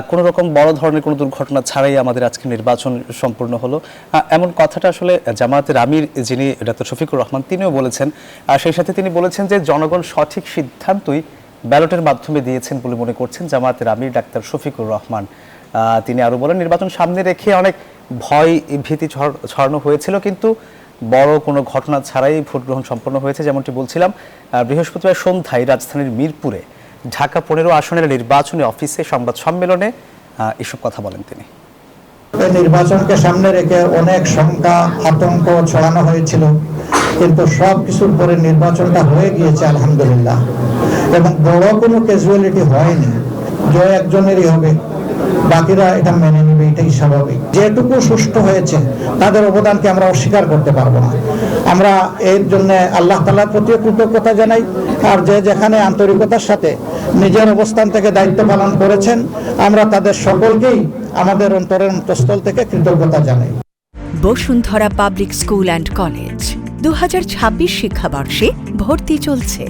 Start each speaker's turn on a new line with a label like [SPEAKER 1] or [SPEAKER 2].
[SPEAKER 1] কোনো রকম বড় ধরনের কোনো দুর্ঘটনা ছাড়াই আমাদের আজকে নির্বাচন সম্পূর্ণ হলো, এমন কথাটা আসলে জামায়াতের আমির যিনি ডক্টর শফিকুর রহমান তিনিও বলেছেন। সেই সাথে তিনি বলেছেন যে জনগণ সঠিক সিদ্ধান্তই ব্যালটের মাধ্যমে দিয়েছেন বলে মনে করছেন জামায়াতের আমির ডাক্তার শফিকুর রহমান। তিনি আরও বলেন, নির্বাচন সামনে রেখে অনেক ভয় ভীতি ছড়ানো হয়েছিল, কিন্তু বড় কোনো ঘটনা ছাড়াই ভোট গ্রহণ সম্পন্ন হয়েছে। যেমনটি বলছিলাম, বৃহস্পতিবার সন্ধ্যায় রাজধানীর মিরপুরে ঢাকা 15 আসনের নির্বাচনী অফিসে সংবাদ সম্মেলনে এসব কথা বলেন তিনি।
[SPEAKER 2] নির্বাচনকে সামনে রেখে অনেক শঙ্কা আতঙ্ক ছড়ানো হয়েছিল, কিন্তু সব কিছুর পরে নির্বাচনটা হয়ে গিয়েছে আলহামদুলিল্লাহ, এবং বড় কোনো ক্যাজুয়ালিটি হয়নি। জয় একজনেরই হবে, বাকিরা এটা মেনে নেবে, এটাই স্বাভাবিক। যেটুকু সুষ্ঠু হয়েছে তাদের অবদানকে আমরা অস্বীকার করতে পারবো না। আমরা এর জন্য আল্লাহ তাআলার প্রতি কৃতজ্ঞতা জানাই, আর যে যেখানে আন্তরিকতার সাথে নিজের অবস্থান থেকে দায়িত্ব পালন করেছেন, আমরা তাদের সকলকেই আমাদের অন্তরের অন্তঃস্থল থেকে কৃতজ্ঞতা জানাই।
[SPEAKER 3] Bashundhara public school and college 2026 শিক্ষাবর্ষে ভর্তি চলছে।